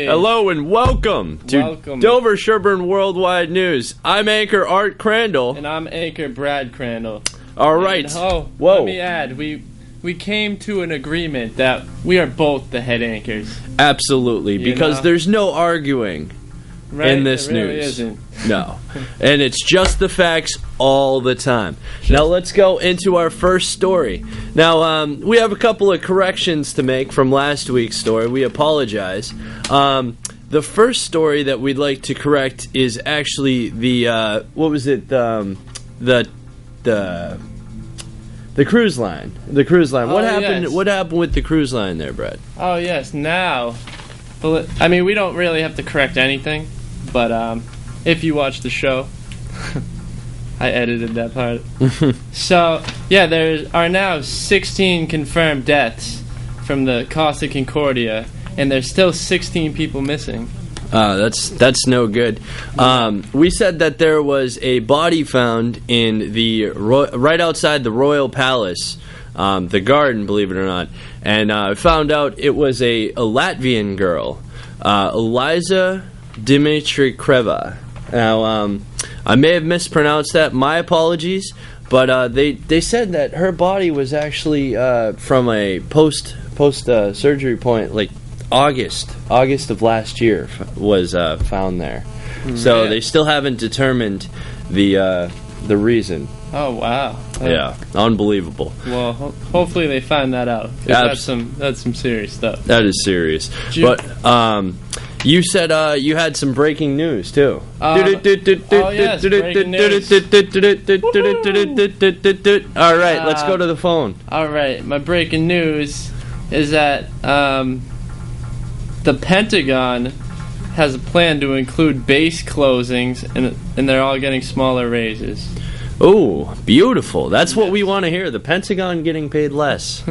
Hello and welcome to Dover-Sherborn Worldwide News. I'm anchor Art Crandall. And I'm anchor Brad Crandall. All right. Let me add, we came to an agreement that we are both the head anchors. Absolutely, because there's no arguing in this news. Isn't. No. And it's just the facts all the time. Now let's go into our first story. Now, we have a couple of corrections to make from last week's story. We apologize. The first story that we'd like to correct is actually the cruise line. The cruise line. What happened? Yes. What happened with the cruise line there, Brad? Oh yes. Now, I mean, we don't really have to correct anything, but if you watch the show, I edited that part. So yeah, there are now 16 confirmed deaths from the Costa Concordia, and there's still 16 people missing. That's no good. We said that there was a body found in the right outside the Royal Palace, the garden, believe it or not, and found out it was a Latvian girl, Eliza Dimitrikreva. Now, I may have mispronounced that. My apologies, but they said that her body was actually from a post surgery point, like August of last year was found there. So they still haven't determined the reason. Oh wow! Yeah, unbelievable. Well, hopefully they find that out. That's some serious stuff. That is serious. But you said you had some breaking news too. Oh yes, breaking news. All right, let's go to the phone. All right, my breaking news is that the Pentagon has a plan to include base closings, and they're all getting smaller raises. Oh, beautiful. That's what we want to hear. The Pentagon getting paid less.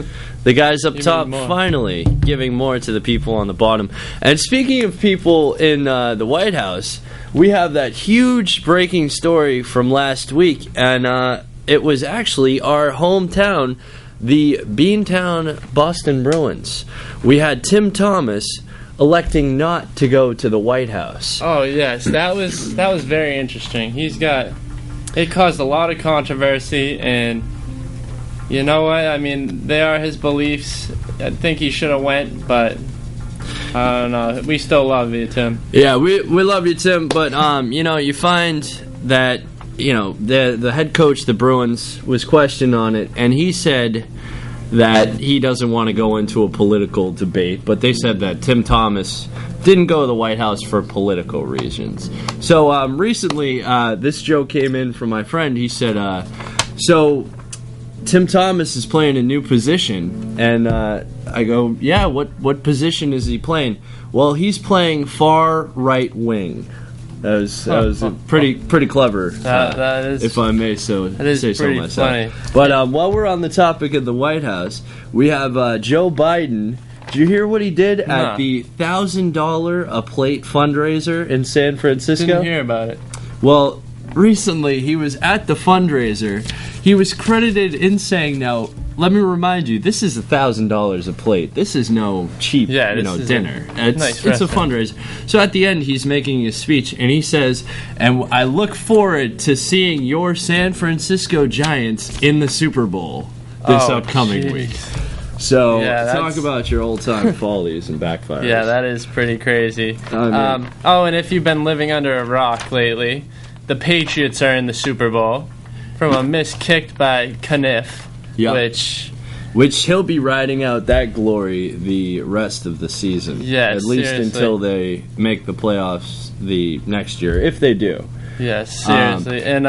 The guys up top finally giving more to the people on the bottom. And speaking of people in the White House, we have that huge breaking story from last week, and it was actually our hometown, the Beantown Boston Bruins. We had Tim Thomas electing not to go to the White House. Oh yes, that was very interesting. It caused a lot of controversy, and you know what? I mean, they are his beliefs. I think he should have went, but I don't know. We still love you, Tim. Yeah, we love you, Tim. But you find that the head coach of the Bruins was questioned on it, and he said that he doesn't want to go into a political debate, but they said that Tim Thomas didn't go to the White House for political reasons. So recently, this joke came in from my friend. He said, so Tim Thomas is playing a new position, and I go, yeah, what position is he playing? Well, he's playing far right wing. That was pretty clever, that is, if I may say so myself. Funny. But while we're on the topic of the White House, we have Joe Biden. Did you hear what he did at the $1,000 a plate fundraiser in San Francisco? Didn't hear about it. Well, recently he was at the fundraiser. He was credited in saying, now, let me remind you, this is $1,000 a plate. This is no cheap, dinner. It's a fundraiser. So at the end, he's making his speech, and he says, and I look forward to seeing your San Francisco Giants in the Super Bowl this upcoming week. So talk about your old-time follies and backfires. Yeah, that is pretty crazy. And if you've been living under a rock lately, the Patriots are in the Super Bowl from a miss kicked by Kniff. Yep. Which he'll be riding out that glory the rest of the season. Yes, at least until they make the playoffs the next year, if they do. Yes, seriously. And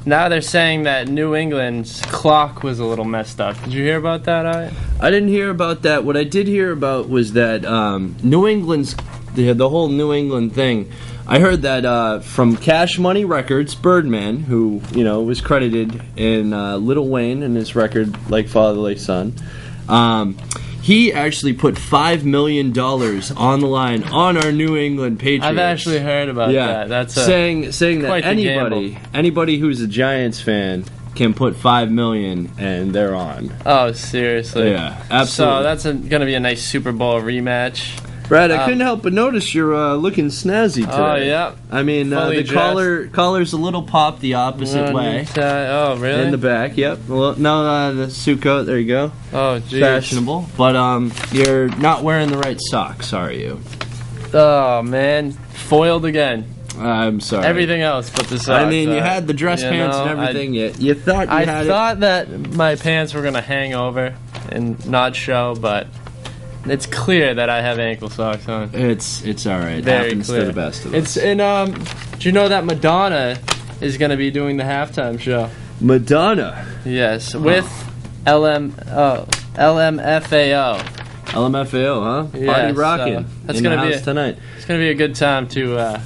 now they're saying that New England's clock was a little messed up. Did you hear about that, I didn't hear about that. What I did hear about was that New England's the whole New England thing. I heard that from Cash Money Records, Birdman, who was credited in Lil Wayne and his record Like Father Like Son, he actually put $5 million on the line on our New England Patriots. I've actually heard about that. That's saying that anybody who's a Giants fan can put $5 million and they're on. Oh, seriously? Yeah, absolutely. So that's going to be a nice Super Bowl rematch. Brad, I couldn't help but notice you're looking snazzy today. Oh, yeah. I mean, the collar's a little popped the opposite way. Oh, really? In the back, yep. Well, no, the suit coat, there you go. Oh, geez. Fashionable. But you're not wearing the right socks, are you? Oh, man. Foiled again. I'm sorry. Everything else but the socks. I mean, you had the dress pants and everything. You thought you had it. I thought that my pants were going to hang over and not show, but it's clear that I have ankle socks on. It's all right. Very happens clear. to the best of us. And do you know that Madonna is going to be doing the halftime show? Madonna. Yes, with LMFAO. LMFAO, huh? Yeah, Party rocking. That's in gonna the be house tonight. It's gonna be a good time to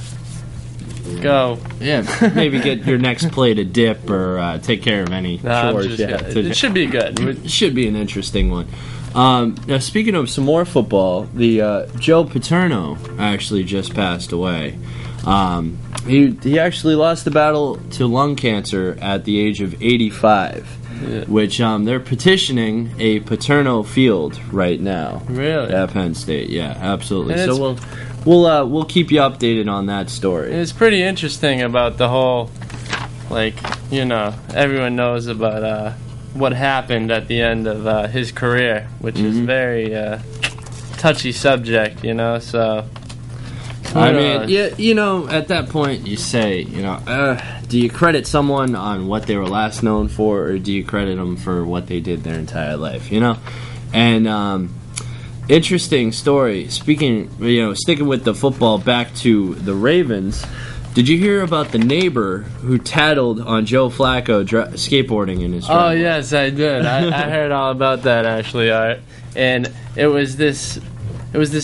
go. Yeah, maybe get your next plate of dip or take care of any chores. It should be good. It should be an interesting one. Now, speaking of some more football, the Joe Paterno actually just passed away. He actually lost the battle to lung cancer at the age of 85. Yeah. Which they're petitioning a Paterno Field right now. Really? At Penn State, yeah, absolutely. So we'll keep you updated on that story. It's pretty interesting about the whole, everyone knows about what happened at the end of his career, which is very touchy subject, So. I mean, at that point you say, do you credit someone on what they were last known for, or do you credit them for what they did their entire life, And interesting story. Speaking, sticking with the football, back to the Ravens. Did you hear about the neighbor who tattled on Joe Flacco skateboarding in his driveway? Oh, yes, I did. I heard all about that, actually, Art. And it was this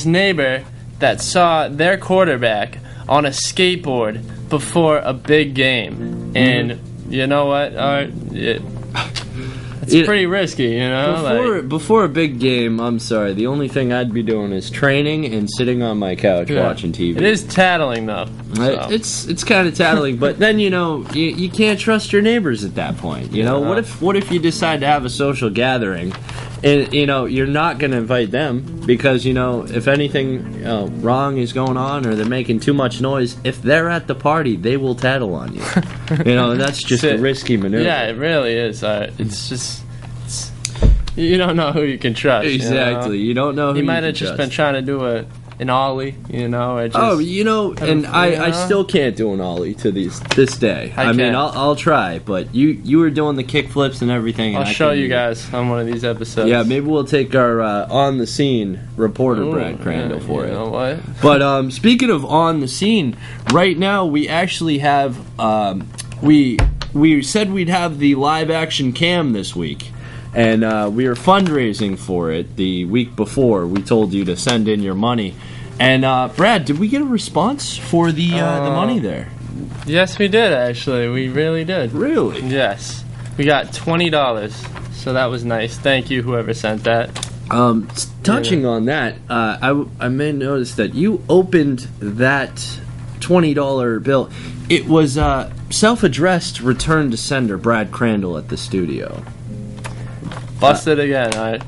neighbor that saw their quarterback on a skateboard before a big game. And you know what, Art? It's pretty risky, Before a big game, I'm sorry, the only thing I'd be doing is training and sitting on my couch watching TV. It is tattling, though. So. It's kind of tattling, but then, you can't trust your neighbors at that point. What if you decide to have a social gathering and, you're not going to invite them because, if anything wrong is going on or they're making too much noise, if they're at the party, they will tattle on you. That's just a risky maneuver. Yeah, it really is. It's just... You don't know who you can trust. Exactly. You don't know who you can trust. He might have just been trying to do an ollie, or just... I still can't do an ollie to this day. I mean, I'll try, but you were doing the kick flips and everything. I'll show you guys on one of these episodes. Yeah, maybe we'll take our on-the-scene reporter, Brad Crandall, for it. You know what? But speaking of on the scene, right now we actually have... we said we'd have the live-action cam this week. And we were fundraising for it the week before. We told you to send in your money. And, Brad, did we get a response for the money there? Yes, we did, actually. We really did. Really? Yes. We got $20, so that was nice. Thank you, whoever sent that. Touching on that, I may notice that you opened that $20 bill. It was self-addressed return to sender Brad Crandall at the studio. Busted again, alright.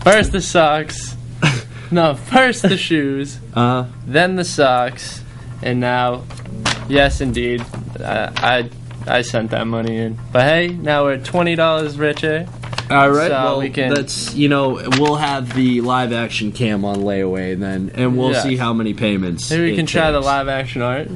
First the socks. No, first the shoes. Then the socks. And now, yes, indeed, I sent that money in. But hey, now we're $20 richer. All right, so well, we'll have the live action cam on layaway then, and we'll see how many payments. Maybe we can try the live action art.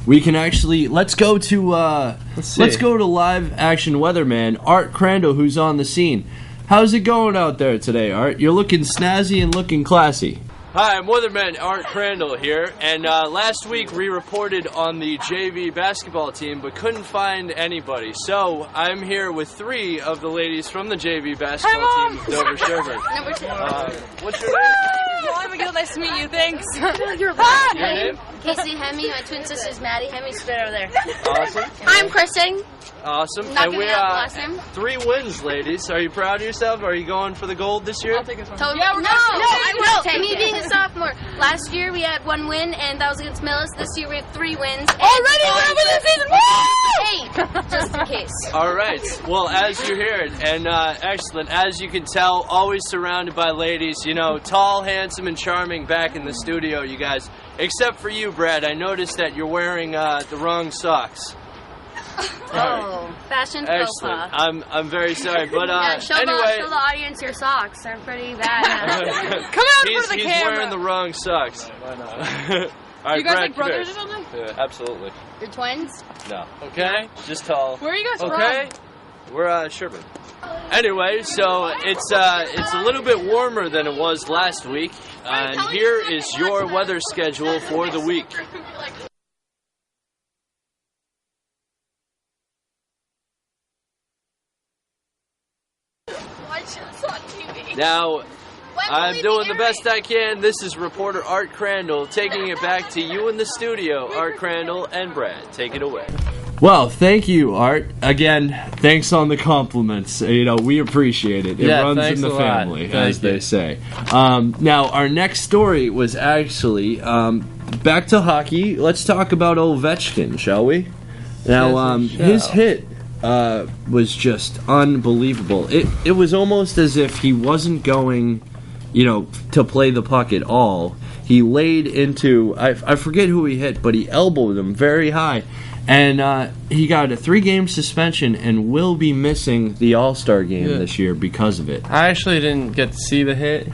We can actually let's go to live action weatherman Art Crandall, who's on the scene. How's it going out there today, Art? You're looking snazzy and looking classy. Hi, I'm Weatherman Art Crandall here, and last week we reported on the JV basketball team but couldn't find anybody. So I'm here with 3 of the ladies from the JV basketball team of Dover-Sherborn. Number 2. What's your name? Well, Abigail, nice to meet you. Thanks. Your name? Casey Hemme, my twin sister's Maddie Hemme, right over there. Awesome. I'm Kristen. Awesome. Not And gonna we outclass him. 3 wins, ladies. Are you proud of yourself? Are you going for the gold this year? Yeah, me being a sophomore. Last year we had 1 win, and that was against Millis. This year we have 3 wins. Already, we're over the season. Woo! 8, just in case. All right. Well, as you heard, and excellent. As you can tell, always surrounded by ladies. You know, tall, handsome, and charming back in the studio, you guys. Except for you, Brad. I noticed that you're wearing the wrong socks. Oh, fashion faux Excellent. pas. I'm very sorry, but Yeah, show anyway. the audience your socks. They're pretty bad. Come out in front of the He's camera. wearing the wrong socks. Why not? All right, You guys Brad, like brothers or come something? here. Yeah, absolutely. You're twins? No. Okay. Just tall. Where are you guys Okay. We're Sherborn. Anyway, so it's a little bit warmer than it was last week, and here is your weather schedule for the week. Watch us on TV. Now, I'm doing the best I can. This is reporter Art Crandall taking it back to you in the studio. Art Crandall and Brad, take it away. Well, thank you, Art. Again, thanks on the compliments. You know, we appreciate it. It Yeah, runs in thanks the a lot. family, Thank as they you. say. Now, our next story was actually back to hockey. Let's talk about Ovechkin, shall we? Now, Yes, we shall. his hit was just unbelievable. It was almost as if he wasn't going, you know, to play the puck at all. He laid into, I forget who he hit, but he elbowed him very high. And he got a 3-game suspension and will be missing the All-Star game this year because of it. I actually didn't get to see the hit,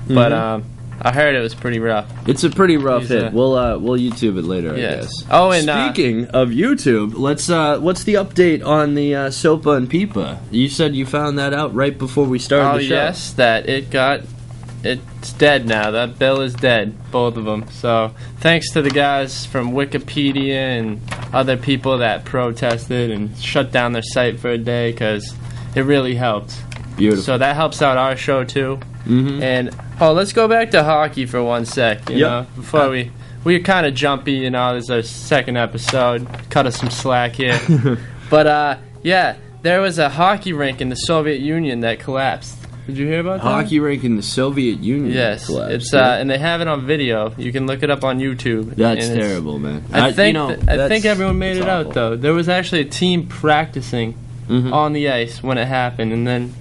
but I heard it was pretty rough. It's a pretty rough He's hit. We'll YouTube it later, Yes. I guess. Oh, and speaking of YouTube, let's what's the update on the Sopa and Pipa? You said you found that out right before we started the show. yes, that it's dead now. That bill is dead, both of them. So thanks to the guys from Wikipedia and other people that protested and shut down their site for a day, because it really helped. Beautiful. So that helps out our show too. Mm-hmm. And let's go back to hockey for 1 sec. You know, before we were kind of jumpy. You know, this is our second episode. Cut us some slack here. But yeah, there was a hockey rink in the Soviet Union that collapsed. Did you hear about that? Hockey rink in the Soviet Union. Yes, collapsed, it's yeah. and they have it on video. You can look it up on YouTube. That's and it's- terrible, man. I think that's- everyone made that's it out awful. though. There was actually a team practicing on the ice when it happened, and then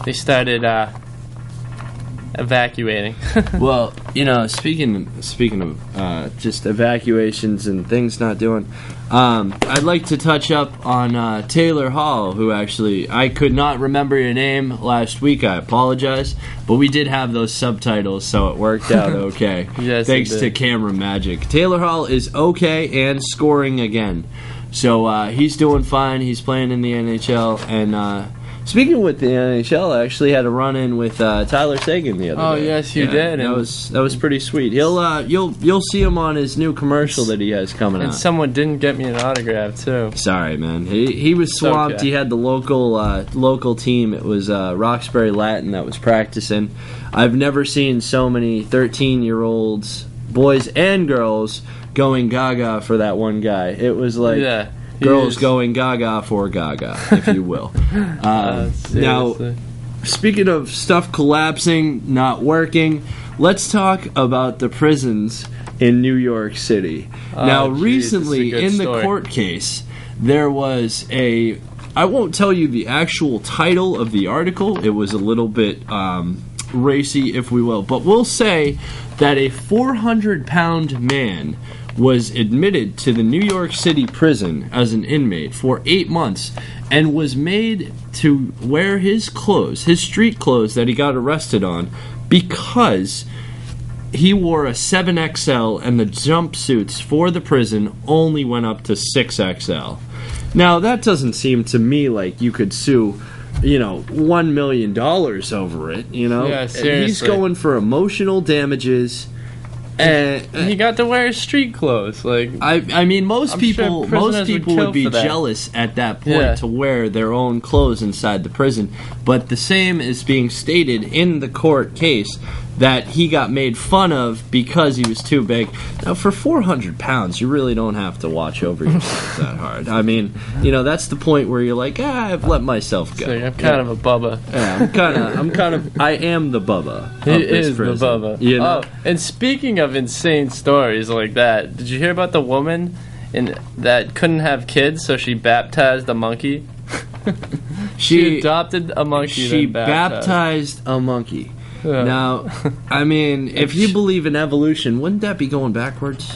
they started evacuating. Well, you know, speaking of just evacuations and things not doing, I'd like to touch up on Taylor Hall, who actually, I could not remember your name last week. I apologize, but we did have those subtitles, so it worked out okay. Yes, thanks it to did. camera magic. Taylor Hall is okay and scoring again, so he's doing fine. He's playing in the NHL, and speaking with the NHL, I actually had a run-in with Tyler Sagan the other day. Oh, yes, you did, That and- was pretty sweet. You'll see him on his new commercial that he has coming And out. someone didn't get me an autograph too. Sorry, man. He was swamped. okay. He had the local team. It was Roxbury Latin that was practicing. I've never seen so many 13-year-olds, boys and girls, going gaga for that one guy. It was like Yeah. he girls is- going gaga for gaga, if you will. Now, seriously. speaking of stuff collapsing, not working, let's talk about the prisons in New York City. Now, geez, recently, this is a good in the story. court case, there was a... I won't tell you the actual title of the article. It was a little bit racy, if we will. But we'll say that a 400-pound man was admitted to the New York City prison as an inmate for 8 months and was made to wear his clothes, his street clothes that he got arrested on, because he wore a 7XL and the jumpsuits for the prison only went up to 6XL. Now, that doesn't seem to me like you could sue, you know, $1 million over it, you know? Yeah, He's seriously. going for emotional damages. And he got to wear his street clothes. Like, I mean, most I'm people sure prisoners would kill would be for that. jealous at that point Yeah. to wear their own clothes inside the prison. But the same is being stated in the court case that he got made fun of because he was too big. Now, for 400 pounds, you really don't have to watch over yourself that hard. I mean, that's the point where you're like, I've let myself go. So I'm kind of a Bubba. Yeah, I am the Bubba. He is the Bubba. Oh, and speaking of insane stories like that, did you hear about the woman that couldn't have kids, so she baptized a monkey? She adopted a monkey. She baptized a monkey. Yeah. Now, I mean, if you believe in evolution, wouldn't that be going backwards?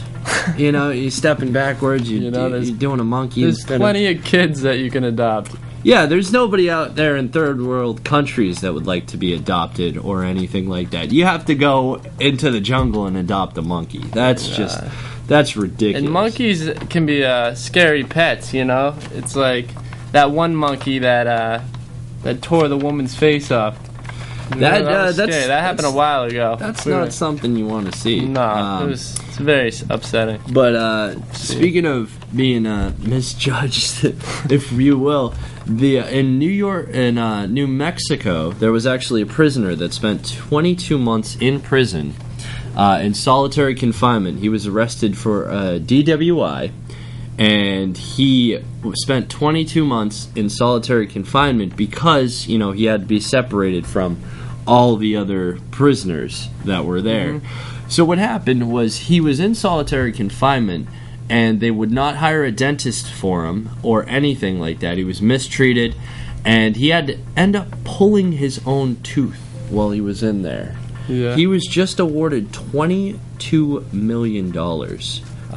You're stepping backwards. You're doing a monkey. There's plenty of kids that you can adopt. Yeah, there's nobody out there in third world countries that would like to be adopted or anything like that. You have to go into the jungle and adopt a monkey. That's ridiculous. And monkeys can be scary pets. It's like that one monkey that tore the woman's face off. That happened a while ago. That's not something you want to see. No, it's very upsetting. But speaking of being misjudged, if you will, in New Mexico, there was actually a prisoner that spent 22 months in prison in solitary confinement. He was arrested for DWI. And he spent 22 months in solitary confinement because, he had to be separated from all the other prisoners that were there. Mm-hmm. So what happened was he was in solitary confinement, and they would not hire a dentist for him or anything like that. He was mistreated, and he had to end up pulling his own tooth while he was in there. Yeah. He was just awarded $22 million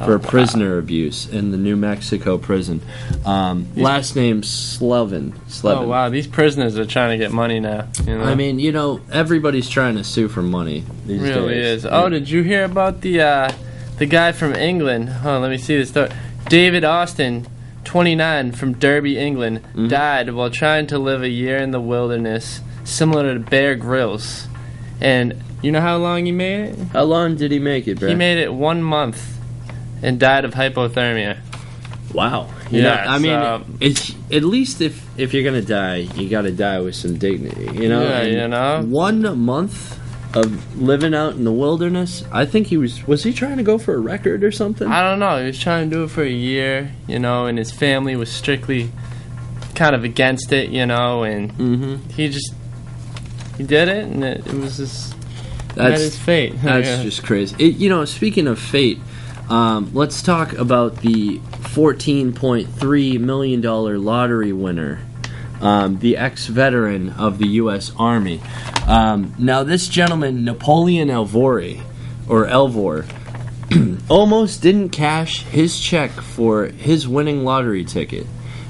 for prisoner abuse in the New Mexico prison. Last name Slevin. Oh wow, these prisoners are trying to get money now. I mean, everybody's trying to sue for money these days. Really is. Oh, did you hear about the guy from England? Oh, let me see this story. David Austin, 29, from Derby, England, died while trying to live a year in the wilderness, similar to Bear Grylls. And you know how long he made it? How long did he make it, bro? He made it 1 month. And died of hypothermia. Wow. It's at least if you're gonna die, you gotta die with some dignity. Yeah, 1 month of living out in the wilderness. I think was he trying to go for a record or something? I don't know. He was trying to do it for a year, and his family was strictly kind of against it, and he did it, and it was just his fate. That's just crazy. Speaking of fate. Let's talk about the $14.3 million lottery winner, the ex-veteran of the U.S. Army. Now, this gentleman, Napoleon Elvor, almost didn't cash his check for his winning lottery ticket.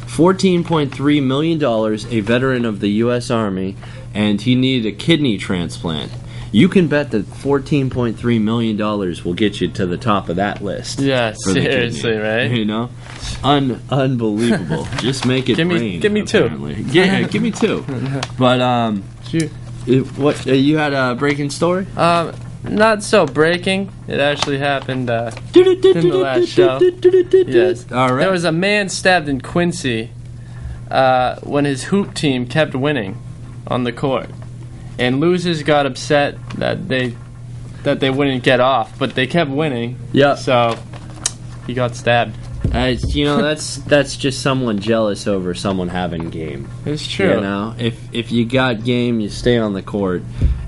$14.3 million, a veteran of the U.S. Army, and he needed a kidney transplant. You can bet that $14.3 million will get you to the top of that list. Yeah, seriously, right? Unbelievable. Just make it rain. Give me apparently. two. Yeah, give me two. But you had a breaking story? Not so breaking. It actually happened in the last show. Yes. All right. There was a man stabbed in Quincy when his hoop team kept winning on the court. And losers got upset that they wouldn't get off, but they kept winning. Yeah. So he got stabbed. That's just someone jealous over someone having game. It's true. If you got game, you stay on the court,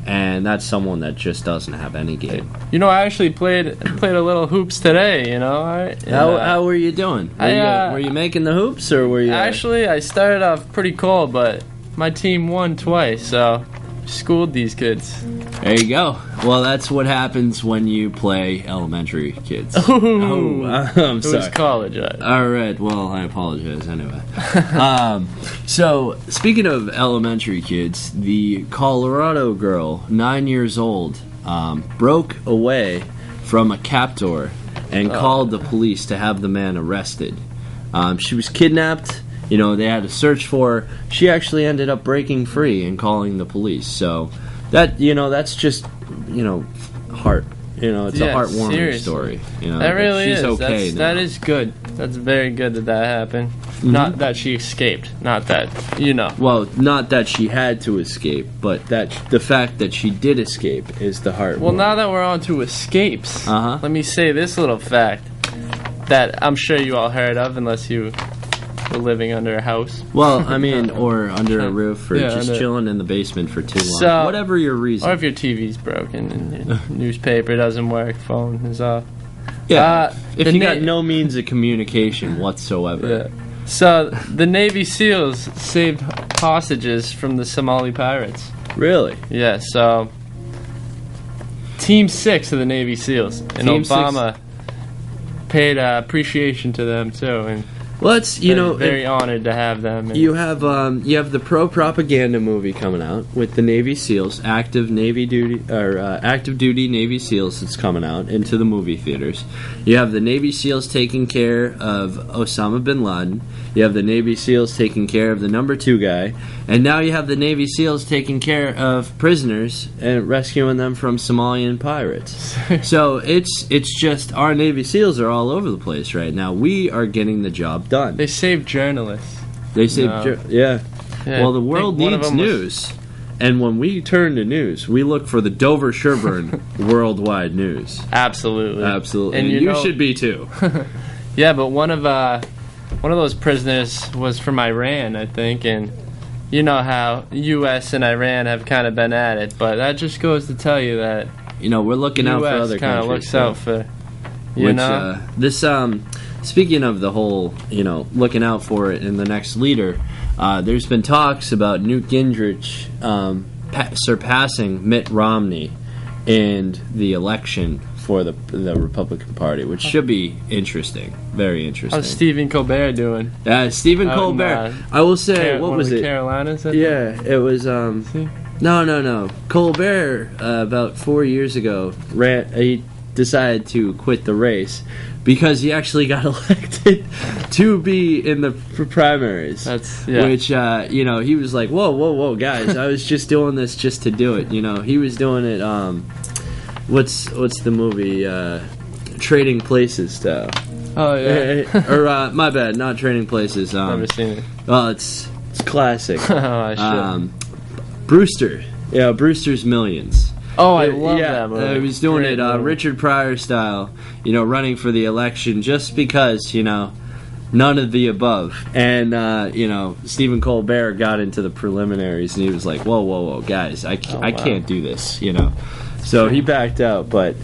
and that's someone that just doesn't have any game. I actually played a little hoops today. How were you doing? Were you making the hoops, or were you? Actually, I started off pretty cold, but my team won twice, so. Schooled these kids. There you go. Well, that's what happens when you play elementary kids. I'm sorry. It was college. All right. Well, I apologize anyway. So, speaking of elementary kids, the Colorado girl, 9 years old, broke away from a captor and called the police to have the man arrested. She was kidnapped. They had to search for her. She actually ended up breaking free and calling the police. So that's just, heart. It's a heartwarming story. That really she's is. Okay that is good. That's very good that happened. Mm-hmm. Not that she escaped. Not that, Well, not that she had to escape, but that the fact that she did escape is the heart. Well, now that we're on to escapes, Uh-huh. let me say this little fact that I'm sure you all heard of, unless you were living under a house. Well, I mean, or under a roof, or Yeah, just under- chilling in the basement for too long. So- Whatever your reason. Or if your TV's broken and your newspaper doesn't work, phone is off. yeah. If the you na- got no means of communication whatsoever. Yeah. So, the Navy SEALs saved hostages from the Somali pirates. Really? Yeah, so Team 6 of the Navy SEALs. And Team Obama paid appreciation to them, too. And Well, it's, very honored to have them. And you have the pro-propaganda movie coming out with the Navy SEALs, active duty Navy SEALs that's coming out into the movie theaters. You have the Navy SEALs taking care of Osama bin Laden. You have the Navy SEALs taking care of the number 2 guy, and now you have the Navy SEALs taking care of prisoners and rescuing them from Somalian pirates. So it's just our Navy SEALs are all over the place right now. We are getting the job done. They saved journalists. They say, yeah. Yeah, Well, the I world think one of needs them was- news. And when we turn to news, we look for the Dover-Sherborn worldwide news. Absolutely. Absolutely. And And you you know- should be too. Yeah, but one of those prisoners was from Iran, I think, and you know how U.S. and Iran have kind of been at it, but that just goes to tell you that We're looking out for U.S. other kind of countries. looks out for, you know? This, speaking of the whole, looking out for it in the next leader, there's been talks about Newt Gingrich surpassing Mitt Romney in the election for the Republican Party, which should be interesting. Very interesting. How's Stephen Colbert doing? Stephen Out in, Colbert. I will say, what one was of the it? Carolinas? I think? Yeah, it was. See? No. Colbert about 4 years ago he decided to quit the race because he actually got elected to be in the primaries. That's yeah. Which he was like, whoa, guys! I was just doing this just to do it. He was doing it. What's the movie? Trading Places style. Oh yeah. Or my bad, not Trading Places. Never seen it. Well, it's classic. Oh, I should. Brewster. Yeah, Brewster's Millions. Oh, I love that movie. He was doing Great it movie. Richard Pryor style, running for the election just because, none of the above. And, Stephen Colbert got into the preliminaries and he was like, whoa, guys, I can't do this, So he backed out, but,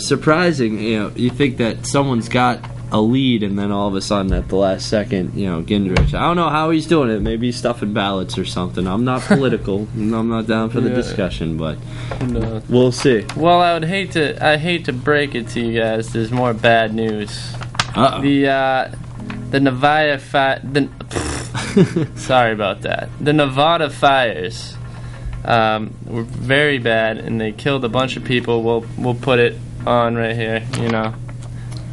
surprising, you think that someone's got a lead and then all of a sudden at the last second, Gingrich. I don't know how he's doing it. Maybe he's stuffing ballots or something. I'm not political. I'm not down for the discussion, but No. we'll see. Well, I hate to break it to you guys. There's more bad news. Uh-oh. The Nevada sorry about that. The Nevada fires were very bad, and they killed a bunch of people. We'll put it on right here.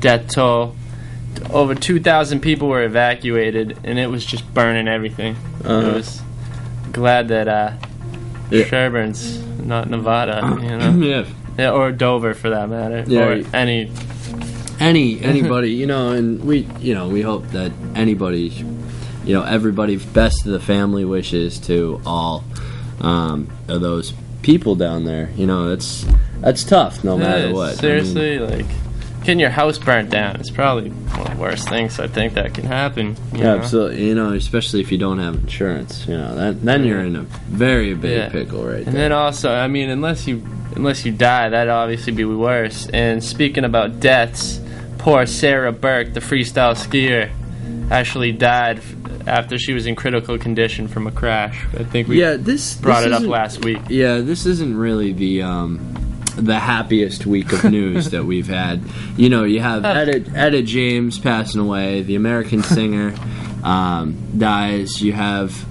Death toll. Over 2,000 people were evacuated, and it was just burning everything. It was glad that Sherborn's not Nevada, Yeah. or Dover for that matter, Yeah. or any. Anybody, and we hope that anybody, everybody, best of the family wishes to all of those people down there. That's tough no matter what. Seriously, getting your house burnt down is probably one of the worst things I think that can happen. You know? Absolutely, especially if you don't have insurance, then you're in a very big pickle right And there. then also, I mean, unless you die, that'd obviously be worse. And speaking about deaths, poor Sarah Burke, the freestyle skier, actually died after she was in critical condition from a crash. I think we brought it up last week. Yeah, this isn't really the happiest week of news that we've had. You have Etta James passing away, the American singer dies. You have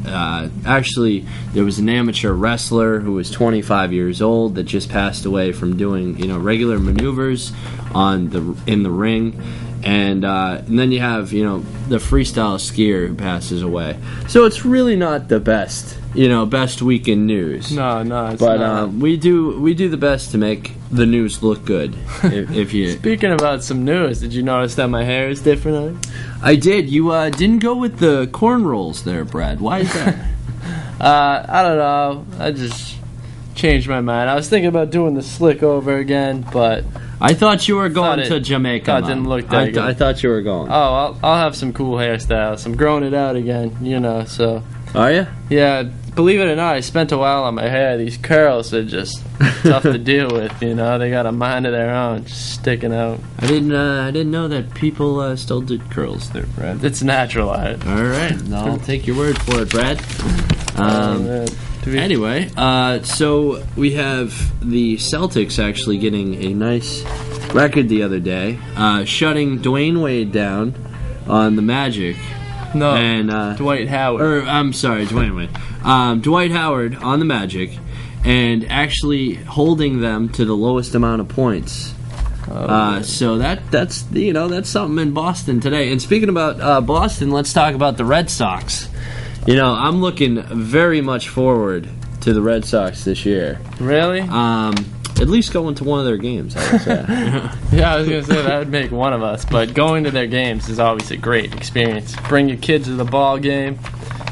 actually there was an amateur wrestler who was 25 years old that just passed away from doing regular maneuvers in the ring. And then you have the freestyle skier who passes away. So it's really not the best best week in news. No, it's But not. we do the best to make the news look good. if you Speaking about some news, did you notice that my hair is different? I did. You didn't go with the corn rolls there, Brad. Why is that? I don't know. I just changed my mind. I was thinking about doing the slick over again, but I thought you were going to Jamaica. Thought it didn't look that good. I thought you were going. Oh, I'll have some cool hairstyles. I'm growing it out again, so. Are you? Yeah, believe it or not, I spent a while on my hair. These curls are just tough to deal with, They got a mind of their own, just sticking out. I didn't know that people still did curls there, Brad. It's natural art. All right, I'll take your word for it, Brad. Anyway, so we have the Celtics actually getting a nice record the other day, shutting Dwayne Wade down on the Magic. No, and Dwight Howard. I'm sorry, Dwayne Wade. Dwight Howard on the Magic, and actually holding them to the lowest amount of points. So that's something in Boston today. And speaking about Boston, let's talk about the Red Sox. I'm looking very much forward to the Red Sox this year. Really? At least going to one of their games, I would say. Yeah, I was going to say that would make one of us, but going to their games is always a great experience. Bring your kids to the ball game.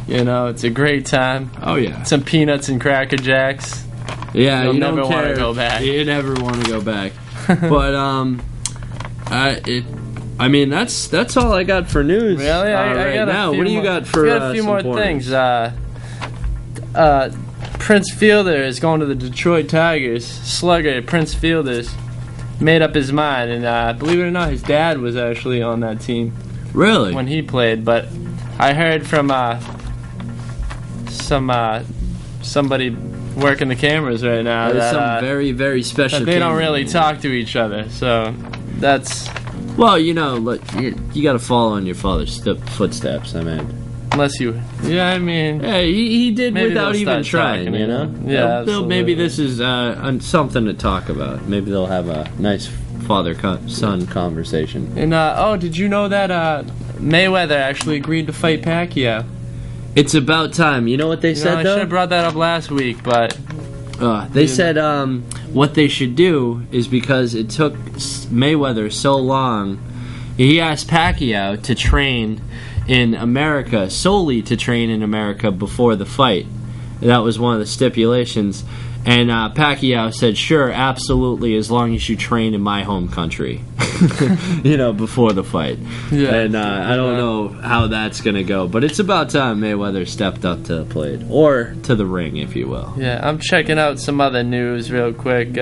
It's a great time. Oh, yeah. Some peanuts and Cracker Jacks. Yeah, You'll you never don't want care. to go back. You never want to go back. But, that's all I got for news. Really? I got now. a few What do you more, got for I got a few some more pointers? things. Prince Fielder is going to the Detroit Tigers. Slugger Prince Fielders made up his mind, and believe it or not, his dad was actually on that team Really? when he played. But I heard from somebody working the cameras right now There's that some very, very special. that they don't camera. really talk to each other. So that's Well, look, you got to follow in your father's footsteps. I mean, unless you. Yeah, I mean. yeah, he did Maybe without they'll even start trying. talking, Maybe Yeah, absolutely. this is something to talk about. Maybe they'll have a nice father-son conversation. And did you know that Mayweather actually agreed to fight Pacquiao? It's about time. You know what they said I though? should have brought that up last week, but They said what they should do is, because it took Mayweather so long, he asked Pacquiao to train in America, solely to train in America before the fight. That was one of the stipulations. And Pacquiao said, sure, absolutely, as long as you train in my home country, before the fight. Yeah. And I don't know how that's going to go, but it's about time Mayweather stepped up to the plate, or to the ring, if you will. yeah, I'm checking out some other news real quick.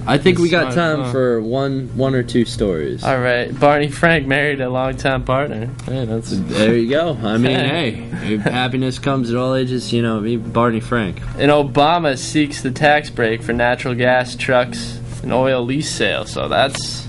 I think we got time for one or two stories. All right, Barney Frank married a longtime partner. Hey, that's There you go. I mean, hey, happiness comes at all ages, Barney Frank. And Obama seeks the tax break for natural gas trucks and oil lease sales. So that's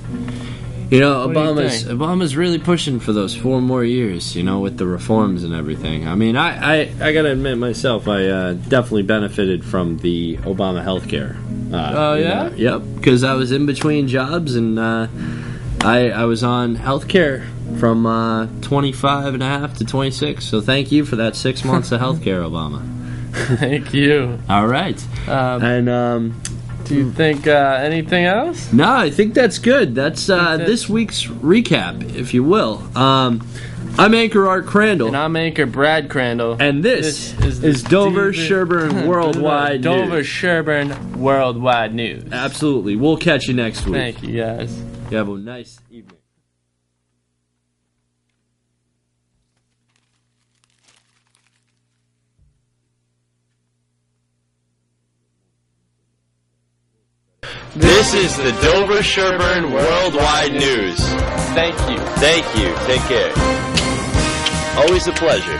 Obama's really pushing for those 4 more years, with the reforms and everything. I mean, I gotta admit myself, I definitely benefited from the Obama healthcare. Oh, yeah? Yep, because I was in between jobs, and I was on healthcare from 25 and a half to 26, so thank you for that 6 months of healthcare, Obama. Thank you. All right. Do you think anything else? No, I think that's good. That's this week's recap, if you will. I'm Anchor Art Crandall. And I'm Anchor Brad Crandall. And this is Dover-Sherborn Worldwide News. Dover-Sherborn Worldwide News. Absolutely. We'll catch you next week. Thank you, guys. You have a nice evening. This is the Dover-Sherborn Worldwide News. Thank you. Thank you. Take care. Always a pleasure.